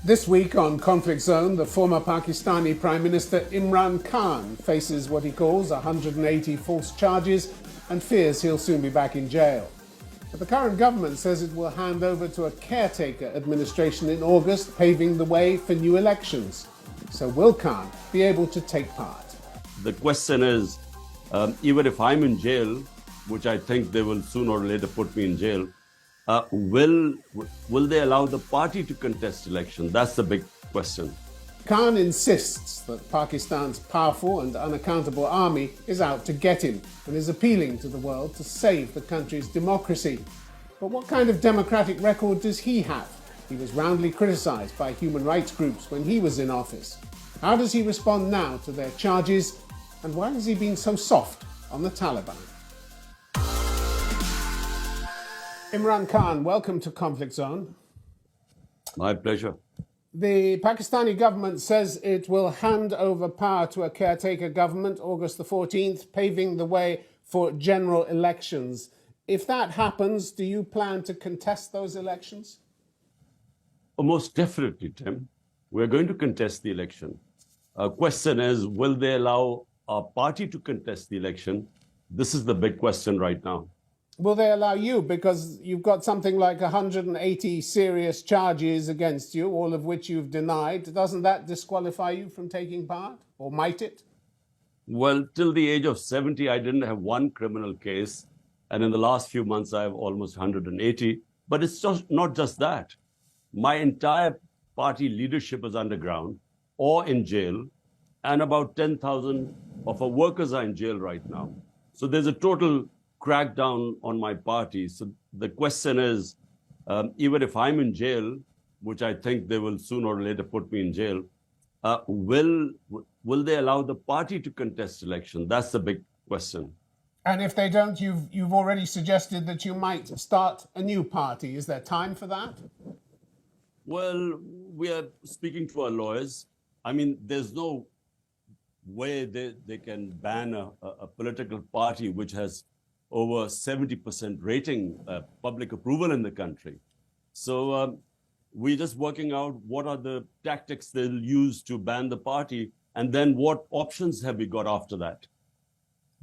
This week on Conflict Zone, the former Pakistani Prime Minister Imran Khan faces what he calls 180 false charges and fears he'll soon be back in jail. But the current government says it will hand over to a caretaker administration in August, paving the way for new elections. So will Khan be able to take part? The question is, even if I'm in jail, which I think they will sooner or later put me in jail, will they allow the party to contest election? That's the big question. Khan insists that Pakistan's powerful and unaccountable army is out to get him and is appealing to the world to save the country's democracy. But what kind of democratic record does he have? He was roundly criticised by human rights groups when he was in office. How does he respond now to their charges? And why has he been so soft on the Taliban? Imran Khan, welcome to Conflict Zone. My pleasure. The Pakistani government says it will hand over power to a caretaker government August the 14th, paving the way for general elections. If that happens, do you plan to contest those elections? Oh, most definitely, Tim. We're going to contest the election. Question is, will they allow our party to contest the election? This is the big question right now. Will they allow you? Because you've got something like 180 serious charges against you, all of which you've denied. Doesn't that disqualify you from taking part? Or might it? Well, till the age of 70, I didn't have one criminal case. And in the last few months, I have almost 180. But it's just not just that. My entire party leadership is underground or in jail. And about 10,000 of our workers are in jail right now. So there's a total crackdown on my party. So the question is, even if I'm in jail, which I think they will sooner or later put me in jail, will they allow the party to contest election? That's the big question. And if they don't, you've already suggested that you might start a new party. Is there time for that? Well, we are speaking to our lawyers. I mean, there's no way they can ban a political party which has over 70% rating, public approval in the country. So we're just working out what are the tactics they'll use to ban the party, and then what options have we got after that?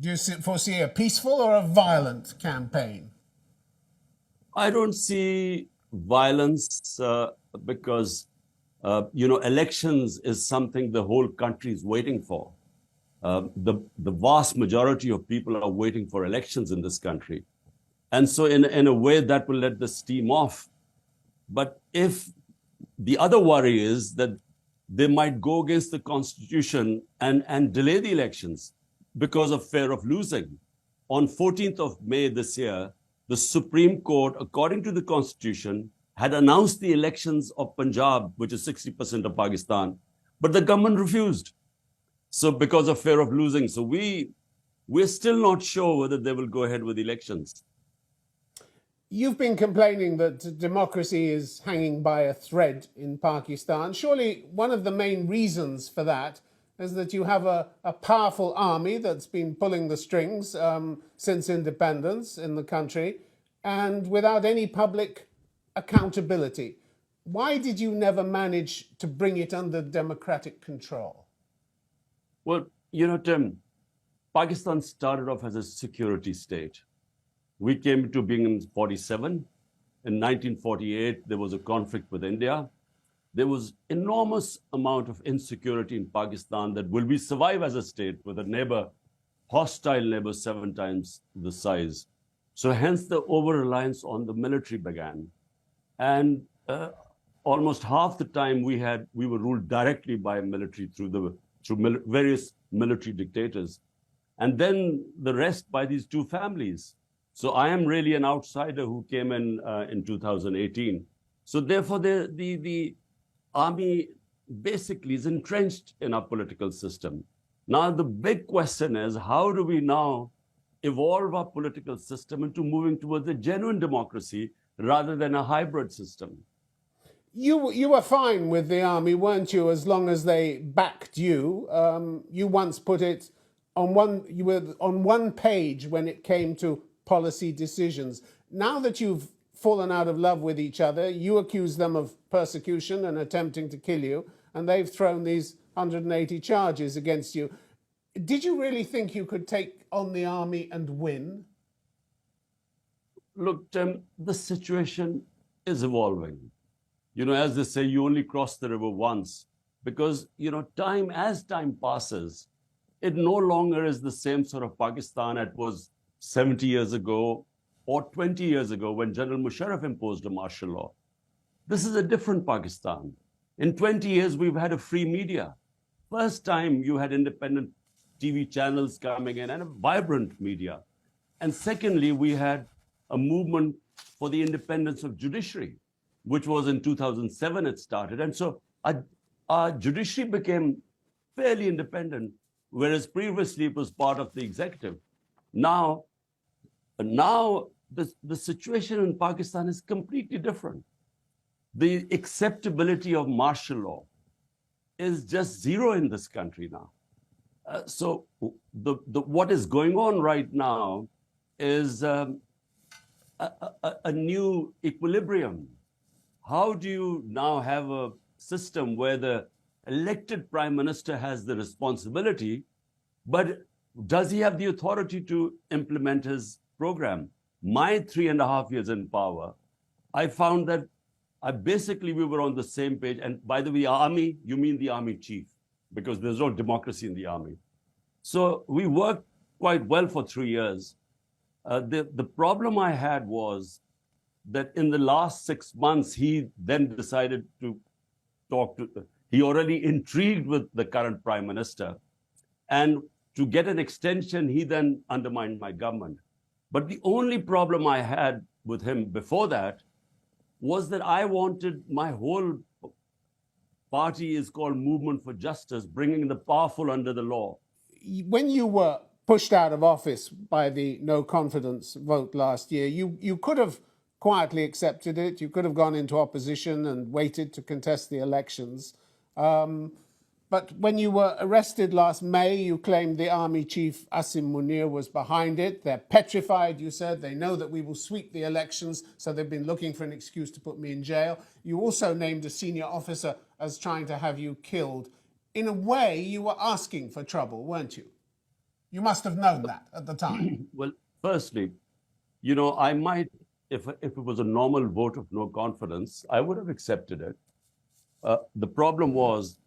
Do you foresee a peaceful or a violent campaign? I don't see violence because, elections is something the whole country is waiting for. The vast majority of people are waiting for elections in this country. And so in a way that will let the steam off. But if the other worry is that they might go against the Constitution and delay the elections because of fear of losing. On 14th of May this year, the Supreme Court, according to the Constitution, had announced the elections of Punjab, which is 60% of Pakistan, but the government refused. So because of fear of losing. So we're still not sure whether they will go ahead with elections. You've been complaining that democracy is hanging by a thread in Pakistan. Surely one of the main reasons for that is that you have a powerful army that's been pulling the strings since independence in the country and without any public accountability. Why did you never manage to bring it under democratic control? Well, Tim, Pakistan started off as a security state. We came to being in 47. In 1948, there was a conflict with India. There was enormous amount of insecurity in Pakistan that will we survive as a state with a neighbor, hostile neighbor 7 times the size. So hence the over-reliance on the military began. And almost half the time we were ruled directly by military through various military dictators. And then the rest by these 2 families. So I am really an outsider who came in 2018. So therefore the army basically is entrenched in our political system. Now the big question is, how do we now evolve our political system into moving towards a genuine democracy rather than a hybrid system? You were fine with the army, weren't you, as long as they backed you? You once put it you were on one page when it came to policy decisions. Now that you've fallen out of love with each other. You accuse them of persecution and attempting to kill you, and they've thrown these 180 charges against you. Did you really think you could take on the army and win? Look, Tim, the situation is evolving. You know, as they say, you only cross the river once because, you know, as time passes, it no longer is the same sort of Pakistan it was 70 years ago or 20 years ago when General Musharraf imposed a martial law. This is a different Pakistan. In 20 years, we've had a free media. First time you had independent TV channels coming in and a vibrant media. And secondly, we had a movement for the independence of judiciary, which was in 2007 it started. And so our judiciary became fairly independent, whereas previously it was part of the executive. Now the situation in Pakistan is completely different. The acceptability of martial law is just zero in this country now. So what is going on right now is a new equilibrium. How do you now have a system where the elected prime minister has the responsibility, but does he have the authority to implement his program? My 3.5 years in power, I found that we were on the same page. And by the way, army, you mean the army chief, because there's no democracy in the army. So we worked quite well for 3 years. The problem I had was that in the last 6 months, he then decided to he already intrigued with the current prime minister. And to get an extension, he then undermined my government. But the only problem I had with him before that was that I wanted my whole party is called Movement for Justice, bringing the powerful under the law. When you were pushed out of office by the no confidence vote last year, you could have quietly accepted it. You could have gone into opposition and waited to contest the elections. But when you were arrested last May, you claimed the army chief, Asim Munir, was behind it. They're petrified, you said. They know that we will sweep the elections, so they've been looking for an excuse to put me in jail. You also named a senior officer as trying to have you killed. In a way, you were asking for trouble, weren't you? You must have known that at the time. Well, firstly, you know, I might, if it was a normal vote of no confidence, I would have accepted it. The problem was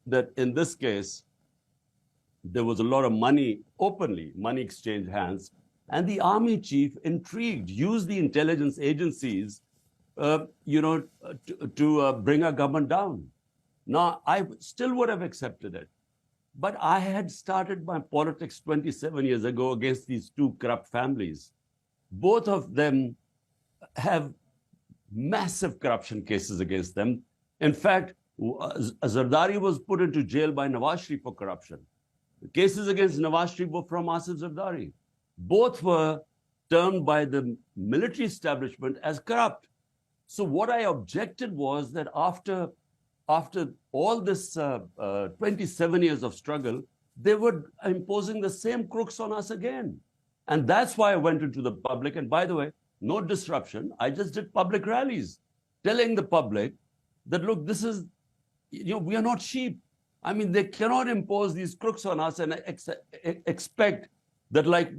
that in this case, there was a lot of money, money exchanged hands, and the army chief intrigued, used the intelligence agencies, to bring our government down. Now, I still would have accepted it. But I had started my politics 27 years ago against these two corrupt families. Both of them have massive corruption cases against them. In fact, Zardari was put into jail by Nawaz Sharif for corruption. The cases against Nawaz Sharif were from Asif Zardari. Both were termed by the military establishment as corrupt. So what I objected was that after all this 27 years of struggle, they were imposing the same crooks on us again. And that's why I went into the public. And by the way, no disruption. I just did public rallies telling the public that, look, this is, we are not sheep. I mean, they cannot impose these crooks on us and expect that like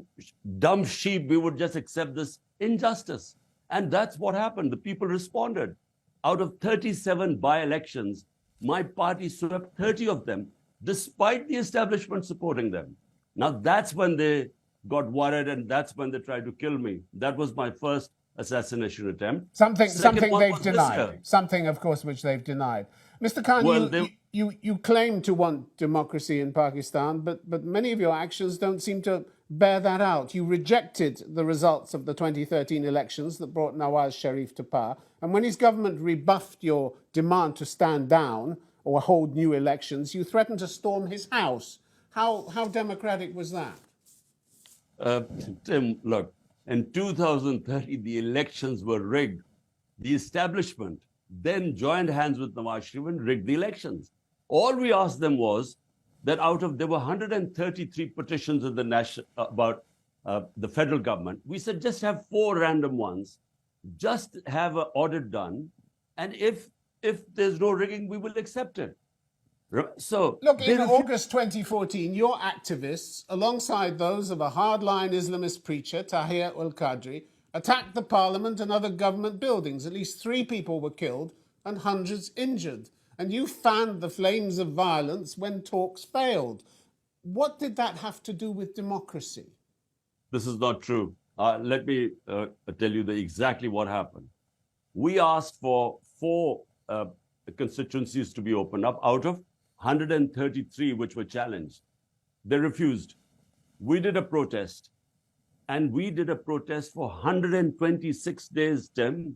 dumb sheep, we would just accept this injustice. And that's what happened. The people responded. Out of 37 by-elections, my party swept 30 of them, despite the establishment supporting them. Now, that's when they got worried, and that's when they tried to kill me. That was my first assassination attempt. Something they've denied. Something, of course, which they've denied. Mr. Khan, you claim to want democracy in Pakistan, but many of your actions don't seem to bear that out. You rejected the results of the 2013 elections that brought Nawaz Sharif to power. And when his government rebuffed your demand to stand down or hold new elections, you threatened to storm his house. How democratic was that? Tim, look, in 2013, the elections were rigged. The establishment then joined hands with Nawaz Sharif and rigged the elections. All we asked them was that there were 133 petitions in the about the federal government. We said, just have 4 random ones. just have an audit done, and if there's no rigging, we will accept it. So look, they in refuse. August 2014, your activists, alongside those of a hardline Islamist preacher, Tahir al-Qadri, attacked the parliament and other government buildings. At least 3 people were killed and hundreds injured. And you fanned the flames of violence when talks failed. What did that have to do with democracy? This is not true. Let me tell you exactly what happened. We asked for 4 constituencies to be opened up out of 133 which were challenged. They refused. We did a protest, and we did a protest for 126 days, Tim.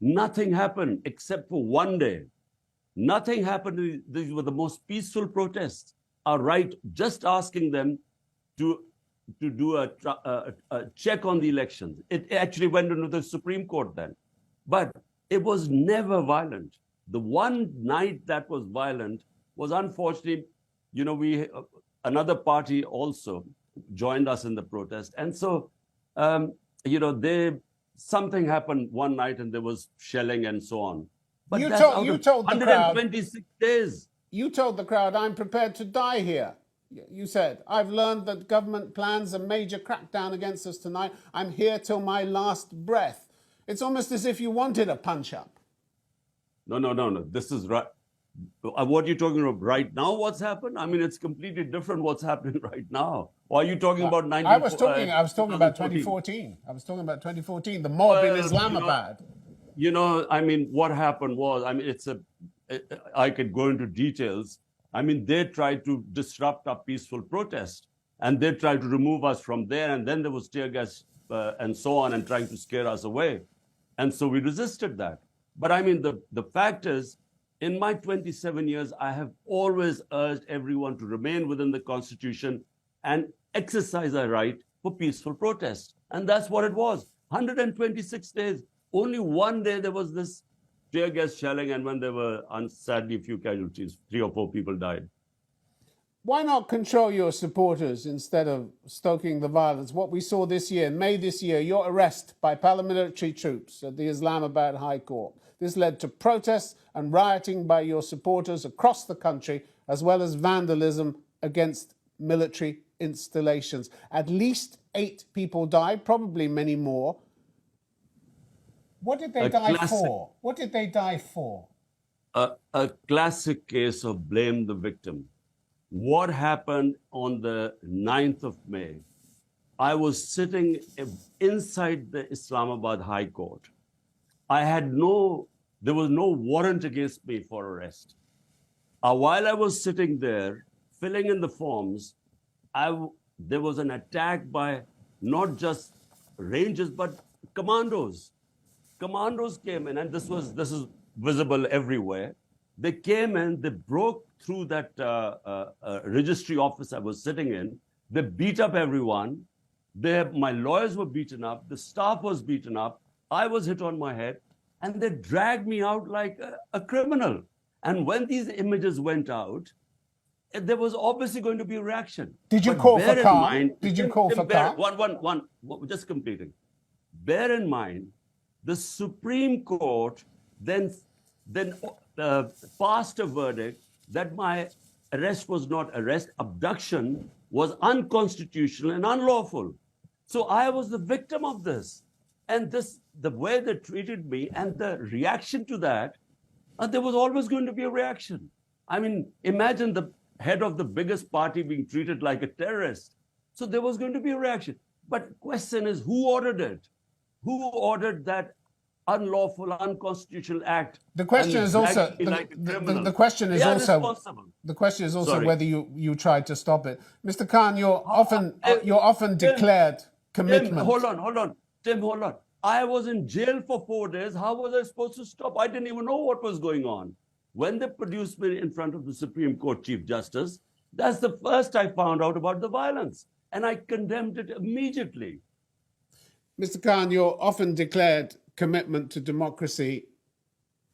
Nothing happened except for one day. Nothing happened. These were the most peaceful protests. Our right, just asking them to do a check on the elections. It actually went into the Supreme Court then. But it was never violent. The one night that was violent was, unfortunately, another party also joined us in the protest. And so, something happened one night and there was shelling and so on. But You that's told- out you of told the crowd- 126 days. You told the crowd, I'm prepared to die here. You said, I've learned that government plans a major crackdown against us tonight. I'm here till my last breath. It's almost as if you wanted a punch-up. No. This is right. What are you talking about right now? What's happened? I mean, it's completely different what's happening right now. Or are you talking about 19? I was talking about 2014. I was talking about 2014, the mob in Islamabad. I mean, what happened was, I mean, I could go into details. I mean, they tried to disrupt our peaceful protest, and they tried to remove us from there. And then there was tear gas and so on, and trying to scare us away. And so we resisted that. But I mean, the fact is, in my 27 years, I have always urged everyone to remain within the Constitution and exercise our right for peaceful protest. And that's what it was. 126 days. Only one day there was this tear gas shelling, and when there were, sadly, a few casualties, 3 or 4 people died. Why not control your supporters instead of stoking the violence? What we saw this year, May this year, your arrest by paramilitary troops at the Islamabad High Court. This led to protests and rioting by your supporters across the country, as well as vandalism against military installations. At least 8 people died, probably many more. What did they die for? What did they die for? A classic case of blame the victim. What happened on the 9th of May? I was sitting inside the Islamabad High Court. There was no warrant against me for arrest. While I was sitting there, filling in the forms, there was an attack by not just rangers, but commandos. Commandos came in, and this is visible everywhere. They came in, they broke through that registry office I was sitting in. They beat up everyone. My lawyers were beaten up. The staff was beaten up. I was hit on my head, and they dragged me out like a criminal. And when these images went out, there was obviously going to be a reaction. Did you call for calm? Did you call for calm? Just completing. Bear in mind, the Supreme Court then passed a verdict that my arrest was not arrest, abduction was unconstitutional and unlawful. So I was the victim of this. And the way they treated me and the reaction to that, there was always going to be a reaction. I mean, imagine the head of the biggest party being treated like a terrorist. So there was going to be a reaction. But the question is, who ordered it? Who ordered that unlawful, unconstitutional act? The question is also the question is also whether you tried to stop it. Mr. Khan, you're often declared commitment. Tim, hold on. Tim, hold on. I was in jail for 4 days. How was I supposed to stop? I didn't even know what was going on. When they produced me in front of the Supreme Court Chief Justice, that's the first I found out about the violence. And I condemned it immediately. Mr. Khan, your often declared commitment to democracy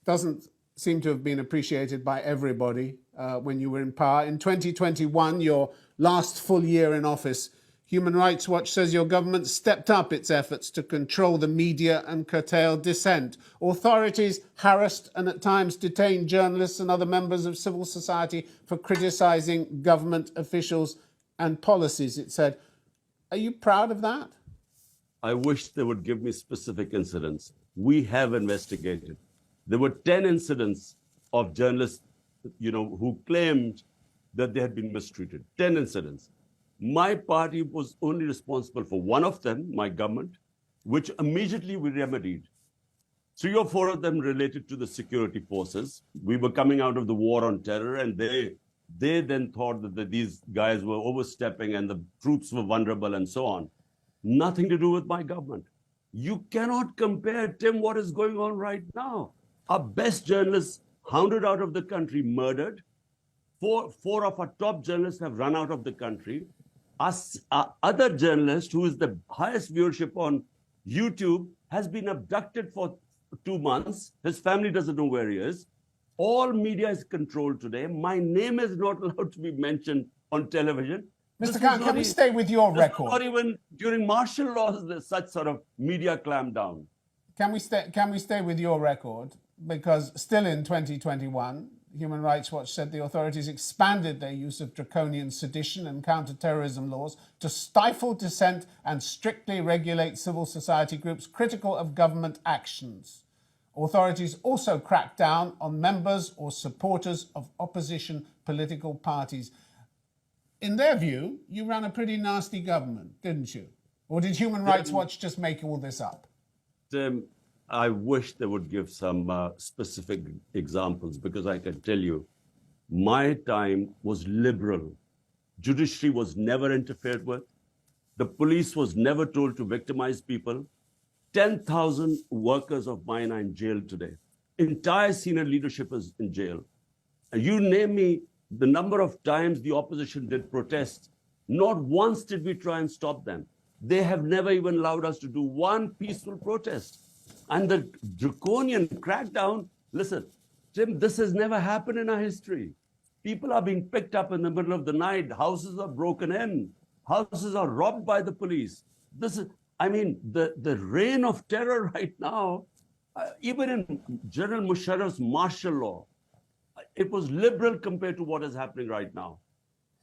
doesn't seem to have been appreciated by everybody when you were in power. In 2021, your last full year in office, Human Rights Watch says your government stepped up its efforts to control the media and curtail dissent. Authorities harassed and at times detained journalists and other members of civil society for criticising government officials and policies, it said. Are you proud of that? I wish they would give me specific incidents. We have investigated. There were 10 incidents of journalists, who claimed that they had been mistreated. 10 incidents. My party was only responsible for one of them, my government, which immediately we remedied. 3 or 4 of them related to the security forces. We were coming out of the war on terror, and they then thought that these guys were overstepping and the troops were vulnerable and so on. Nothing to do with my government. You cannot compare, Tim, what is going on right now. Our best journalists hounded out of the country, murdered. Four of our top journalists have run out of the country. Our other journalist, who is the highest viewership on YouTube, has been abducted for 2 months. His family doesn't know where he is. All media is controlled today. My name is not allowed to be mentioned on television. Mr. Khan, can we stay with your record? Not even during martial law is there such sort of media clampdown. Can we stay with your record? Because still in 2021, Human Rights Watch said the authorities expanded their use of draconian sedition and counter-terrorism laws to stifle dissent and strictly regulate civil society groups critical of government actions. Authorities also cracked down on members or supporters of opposition political parties. In their view, you ran a pretty nasty government, didn't you? Or did Human Rights Watch just make all this up? I wish they would give some specific examples, because I can tell you, my time was liberal. Judiciary was never interfered with. The police was never told to victimize people. 10,000 workers of mine are in jail today. Entire senior leadership is in jail. And you name me the number of times the opposition did protest. Not once did we try and stop them. They have never even allowed us to do one peaceful protest. And the draconian crackdown, listen, Tim, this has never happened in our history. People are being picked up in the middle of the night. Houses are broken in. Houses are robbed by the police. The reign of terror right now, even in General Musharraf's martial law, it was liberal compared to what is happening right now.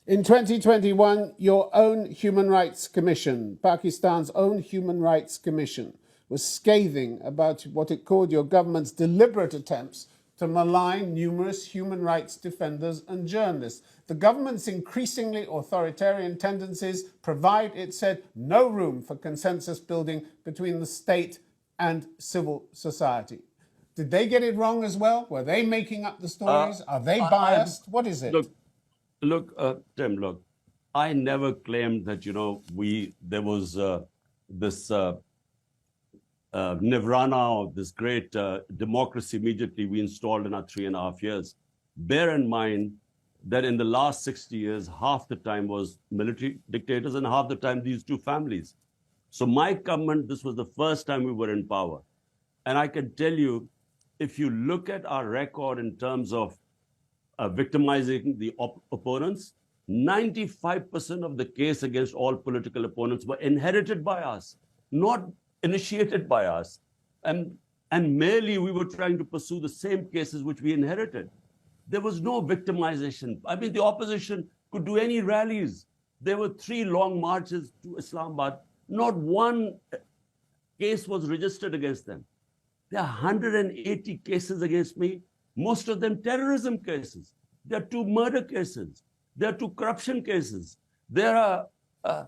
In 2021, your own Human Rights Commission, Pakistan's own Human Rights Commission, was scathing about what it called your government's deliberate attempts to malign numerous human rights defenders and journalists. The government's increasingly authoritarian tendencies provide, it said, no room for consensus building between the state and civil society. Did they get it wrong as well? Were they making up the stories? Are they biased? What is it? Tim, look, I never claimed that, there was this nirvana of this great democracy immediately we installed in our 3.5 years. Bear in mind that in the last 60 years, half the time was military dictators and half the time these two families. So my government, this was the first time we were in power. And I can tell you, if you look at our record in terms of victimizing the opponents, 95% of the case against all political opponents were inherited by us, not initiated by us. And merely we were trying to pursue the same cases which we inherited. There was no victimization. The opposition could do any rallies. There were 3 long marches to Islamabad. Not one case was registered against them. There are 180 cases against me, most of them terrorism cases. There are 2 murder cases. There are 2 corruption cases. There are a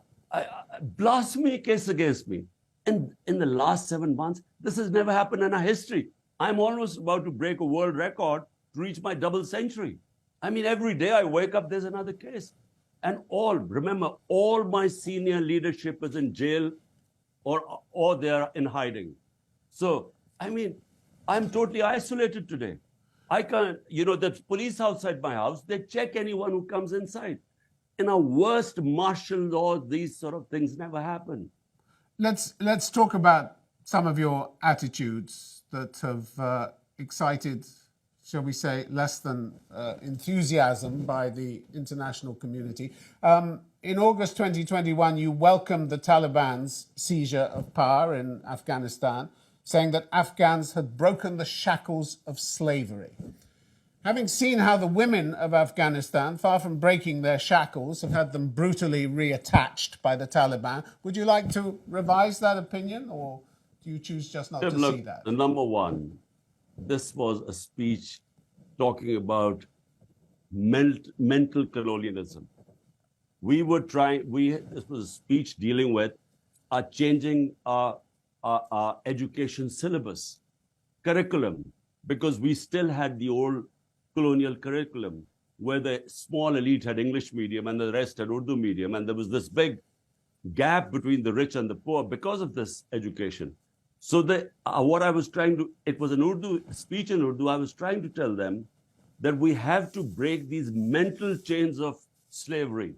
blasphemy case against me. And in the last 7 months, this has never happened in our history. I'm almost about to break a world record to reach my double century. Every day I wake up, there's another case. And remember, all my senior leadership is in jail or they're in hiding. So, I'm totally isolated today. I can't, the police outside my house, they check anyone who comes inside. In our worst martial law, these sort of things never happen. Let's talk about some of your attitudes that have excited shall we say, less than enthusiasm by the international community. In August 2021, you welcomed the Taliban's seizure of power in Afghanistan, saying that Afghans had broken the shackles of slavery. Having seen how the women of Afghanistan, far from breaking their shackles, have had them brutally reattached by the Taliban, would you like to revise that opinion, or do you choose just not to see that? Number one, this was a speech talking about mental colonialism. This was a speech dealing with changing our education syllabus, curriculum, because we still had the old colonial curriculum where the small elite had English medium and the rest had Urdu medium. And there was this big gap between the rich and the poor because of this education. So what I was trying to, it was an Urdu speech in Urdu. I was trying to tell them that we have to break these mental chains of slavery.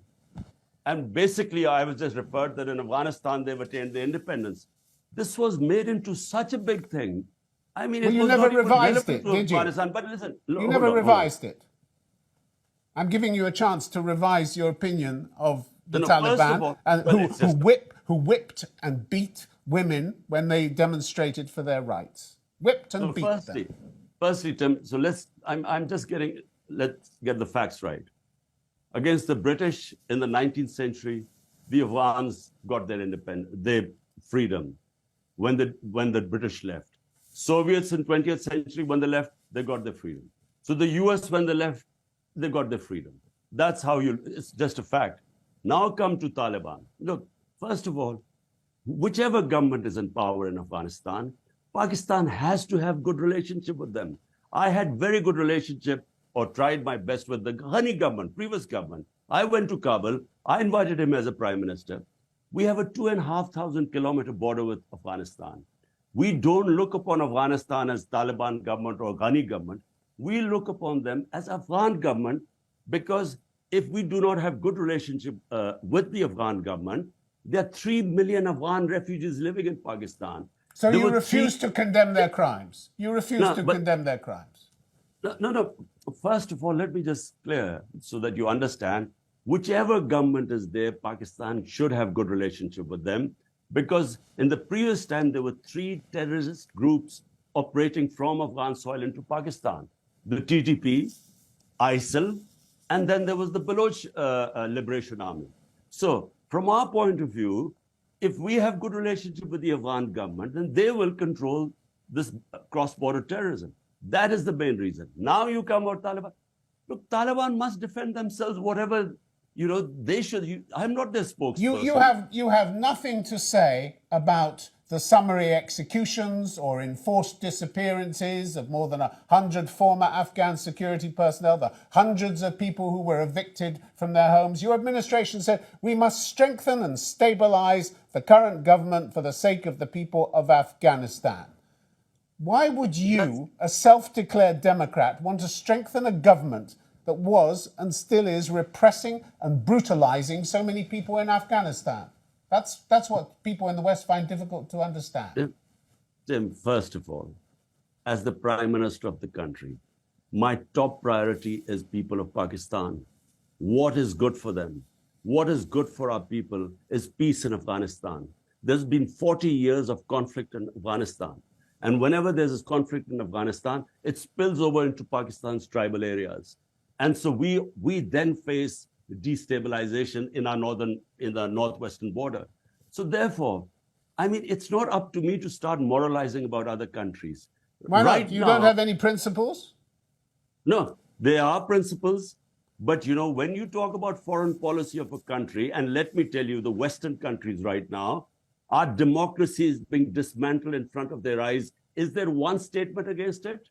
And basically, I was just referred that in Afghanistan, they've attained their independence. This was made into such a big thing. I mean, well, you never revised it, did you? But listen, you never revised it. I'm giving you a chance to revise your opinion of the Taliban, who whipped and beat women when they demonstrated for their rights. Whipped and beat them. Firstly, Tim, so let's get the facts right. Against the British in the 19th century, the Afghans got their freedom when the British left. Soviets in 20th century, when they left, they got their freedom. So the US, when they left, they got their freedom. That's how it's just a fact. Now come to Taliban. Look, first of all, whichever government is in power in Afghanistan, Pakistan has to have good relationship with them. I had very good relationship or tried my best with the Ghani government, previous government. I went to Kabul. I invited him as a prime minister. We have a 2,500 kilometer border with Afghanistan. We don't look upon Afghanistan as Taliban government or Ghani government. We look upon them as Afghan government, because if we do not have good relationship with the Afghan government, there are 3 million Afghan refugees living in Pakistan. So you refuse to condemn their crimes? You refuse to condemn their crimes? No. First of all, let me just clear so that you understand, whichever government is there, Pakistan should have good relationship with them, because in the previous time, there were 3 terrorist groups operating from Afghan soil into Pakistan. The TTP, ISIL, and then there was the Baloch Liberation Army. So from our point of view, if we have good relationship with the Afghan government, then they will control this cross-border terrorism. That is the main reason. Now you come about Taliban. Look, Taliban must defend themselves, whatever, they should. I'm not their spokesperson. You have nothing to say about the summary executions or enforced disappearances of more than 100 former Afghan security personnel, the hundreds of people who were evicted from their homes. Your administration said we must strengthen and stabilize the current government for the sake of the people of Afghanistan. Why would you, a self-declared Democrat, want to strengthen a government that was and still is repressing and brutalizing so many people in Afghanistan? That's what people in the West find difficult to understand. Tim, first of all, as the Prime Minister of the country, my top priority is people of Pakistan. What is good for them? What is good for our people is peace in Afghanistan. There's been 40 years of conflict in Afghanistan. And whenever there's this conflict in Afghanistan, it spills over into Pakistan's tribal areas. And so we then face destabilization in the northwestern border. So therefore, I mean, it's not up to me to start moralizing about other countries. Why not? You don't have any principles? No, there are principles. But, when you talk about foreign policy of a country, and let me tell you, the Western countries right now, our democracy is being dismantled in front of their eyes. Is there one statement against it?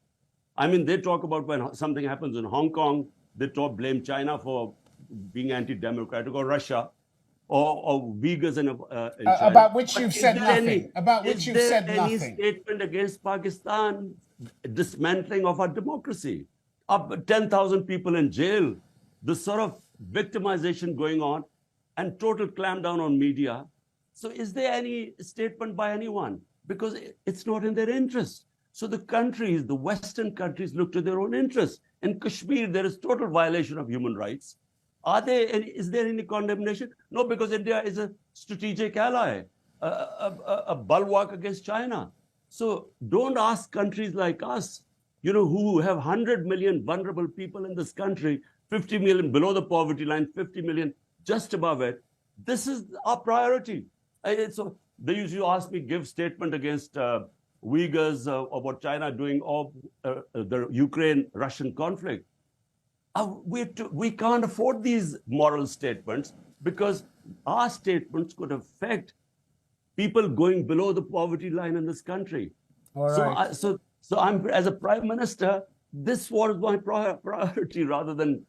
I mean, they talk about when something happens in Hong Kong, they blame China for being anti-democratic, or Russia, or Uyghurs in China. About which you've said nothing. About which you've said nothing. Is there any statement against Pakistan dismantling of our democracy? Up 10,000 people in jail, the sort of victimization going on, and total clampdown on media. So is there any statement by anyone? Because it's not in their interest. So the countries, the Western countries, look to their own interests. In Kashmir, there is total violation of human rights. Is there any condemnation? No, because India is a strategic ally, a bulwark against China. So don't ask countries like us, who have 100 million vulnerable people in this country, 50 million below the poverty line, 50 million just above it. This is our priority. So they used to ask me, give statement against Uyghurs about China doing of the Ukraine-Russian conflict. We can't afford these moral statements because our statements could affect people going below the poverty line in this country. All right. So I'm, as a prime minister, this was my priority rather than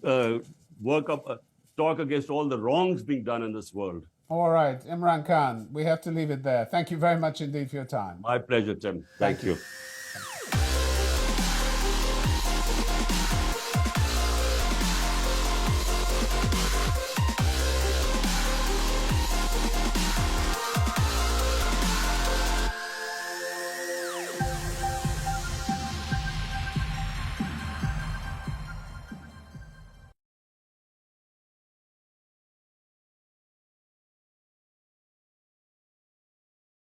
talk against all the wrongs being done in this world. All right, Imran Khan, we have to leave it there. Thank you very much indeed for your time. My pleasure, Tim. Thank you.